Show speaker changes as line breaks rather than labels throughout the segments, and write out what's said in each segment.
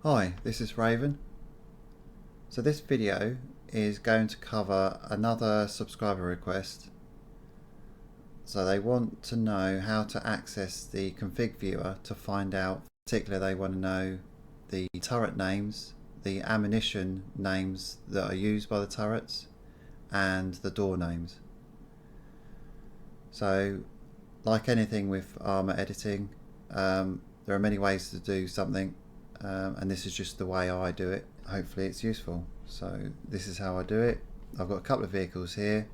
Hi, this is Raven. So this video is going to cover another subscriber request. So they want to know how to access the config viewer to find out, particularly they want to know the turret names, the ammunition names that are used by the turrets, and the door names. So like anything with Arma editing, there are many ways to do something, and this is just the way I do it. Hopefully it's useful. So this is how I do it. I've got a couple of vehicles here.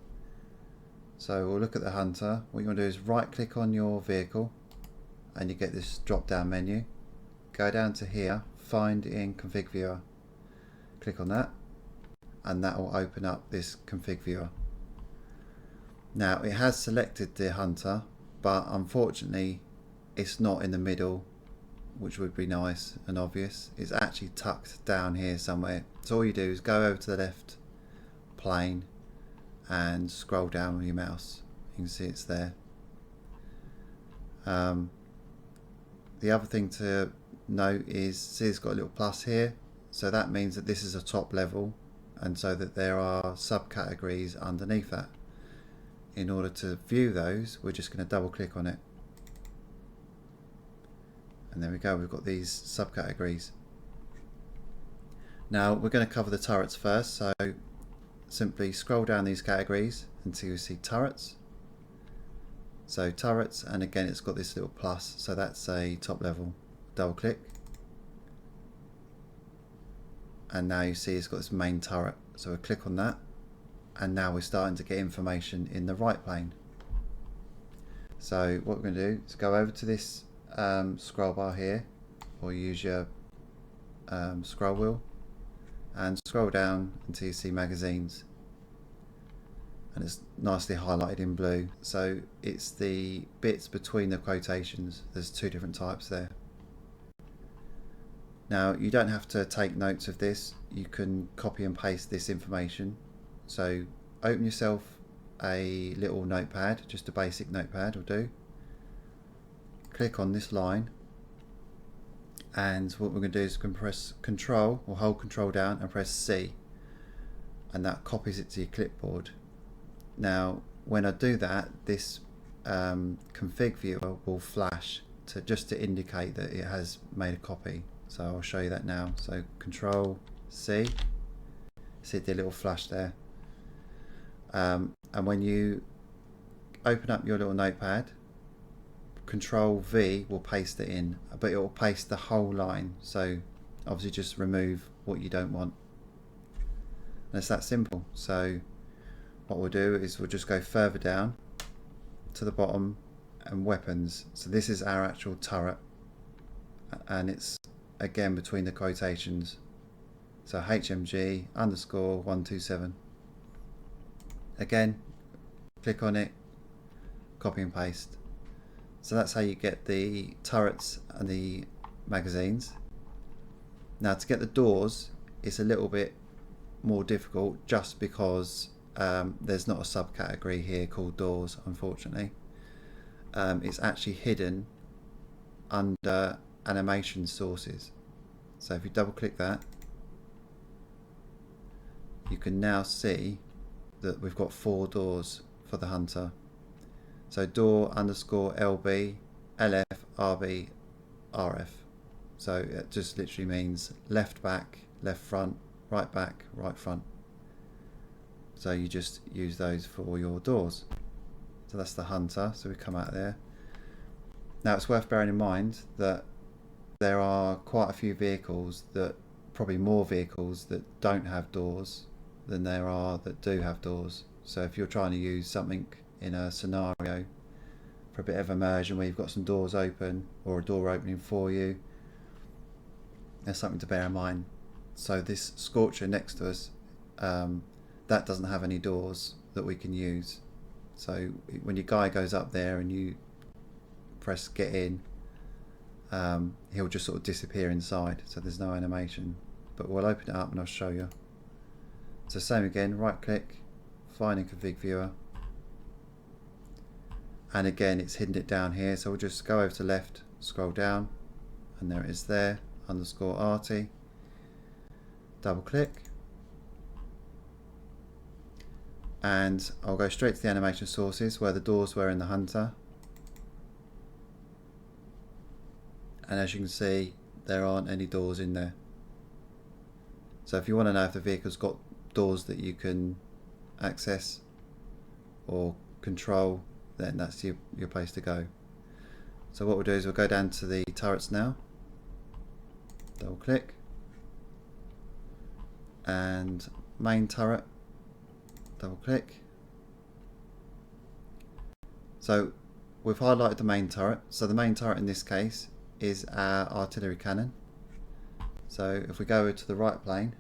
So we'll look at the Hunter. What you want to do is right click on your vehicle and you get this drop down menu. Go down to here, find in config viewer. Click on that and that will open up this config viewer. Now it has selected the Hunter, but unfortunately it's not in the middle, which would be nice and obvious. It's actually tucked down here somewhere. So all you do is go over to the left plane and scroll down with your mouse. You can see it's there. The other thing to note is, see it's got a little plus here, so that means that this is a top level, and so that there are subcategories underneath that. In order to view those, we're just going to double click on it. And there we go, we've got these subcategories. Now we're going to cover the turrets first, so simply scroll down these categories until you see turrets. So turrets, and again it's got this little plus, so that's a top level. Double click. And now you see it's got this main turret. So we click on that, and now we're starting to get information in the right plane. So what we're going to do is go over to this scroll bar here, or use your scroll wheel and scroll down until you see magazines, and it's nicely highlighted in blue. So it's the bits between the quotations. There's two different types there. Now you don't have to take notes of this, you can copy and paste this information. So open yourself a little notepad, just a basic notepad will do. Click on this line, and what we're going to do is we can press Control or hold Control down and press C, and that copies it to your clipboard. Now when I do that, this config viewer will flash just to indicate that it has made a copy. So I'll show you that now. So Control C, see the little flash there, and when you open up your little notepad, Control V will paste it in, but it will paste the whole line. So obviously just remove what you don't want, and it's that simple. So what we'll do is we'll just go further down to the bottom and weapons. So this is our actual turret, and it's again between the quotations. So HMG underscore 127. Again, click on it, copy and paste. So that's how you get the turrets and the magazines. Now to get the doors, it's a little bit more difficult, just because there's not a subcategory here called doors, unfortunately. It's actually hidden under animation sources. So if you double click that, you can now see that we've got 4 doors for the Hunter. So door underscore LB, LF, RB, RF. So it just literally means left back, left front, right back, right front. So you just use those for your doors. So that's the Hunter. So we come out there. Now it's worth bearing in mind that there are quite a few vehicles, that probably more vehicles that don't have doors than there are that do have doors. So if you're trying to use something in a scenario for a bit of immersion where you've got some doors open, or a door opening for you, there's something to bear in mind. So this Scorcher next to us, that doesn't have any doors that we can use. So when your guy goes up there and you press get in, he'll just sort of disappear inside, so there's no animation. But we'll open it up and I'll show you. So same again, right click, find in config viewer, and again it's hidden it down here, so we'll just go over to left, scroll down, and there it is there. underscore arty, double click, and I'll go straight to the animation sources where the doors were in the Hunter, and as you can see there aren't any doors in there. So if you want to know if the vehicle's got doors that you can access or control, then that's your place to go. So what we'll do is we'll go down to the turrets now, double click, and main turret, double click. So we've highlighted the main turret. So the main turret in this case is our artillery cannon. So if we go over to the right plane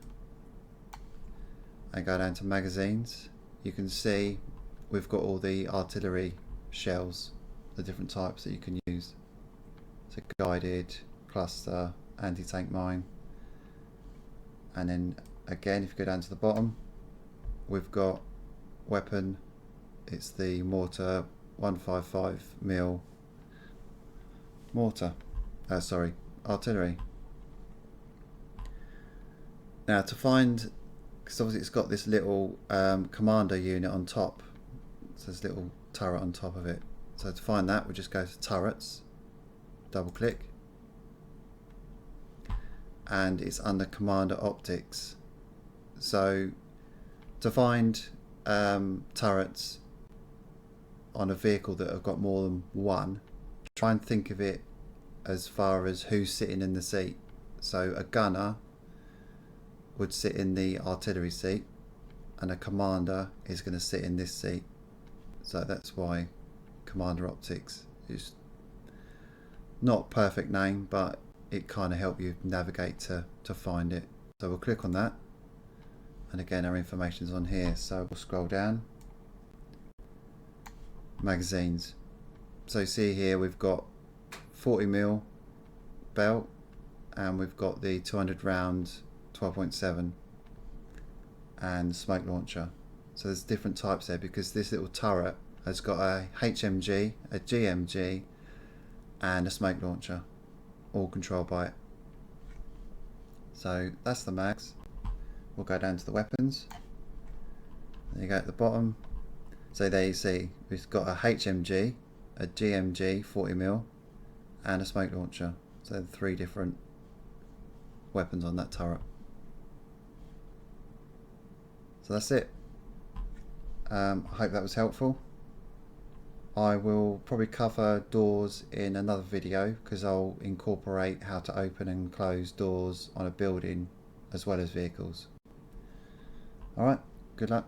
and go down to magazines, you can see we've got all the artillery shells, the different types that you can use. So guided, cluster, anti-tank mine, and then again if you go down to the bottom, we've got weapon, it's the mortar 155mm mortar, artillery. Now to find, because obviously it's got this little commander unit on top, so there's a little turret on top of it. So to find that, we just go to turrets, double click, and it's under commander optics. So to find turrets on a vehicle that have got more than one, try and think of it as far as who's sitting in the seat. So a gunner would sit in the artillery seat, and a commander is going to sit in this seat. So that's why commander optics is not perfect name, but it kind of help you navigate to find it. So we'll click on that, and again our information is on here. So we'll scroll down, magazines. So see here we've got 40mm belt, and we've got the 200 round 12.7 and smoke launcher. So there's different types there because this little turret has got a HMG, a GMG, and a smoke launcher, all controlled by it. So that's the mags. We'll go down to the weapons. There you go at the bottom. So there you see we've got a HMG, a GMG 40mm, and a smoke launcher. So 3 different weapons on that turret. So that's it. I hope that was helpful. I will probably cover doors in another video because I'll incorporate how to open and close doors on a building as well as vehicles. Alright, good luck.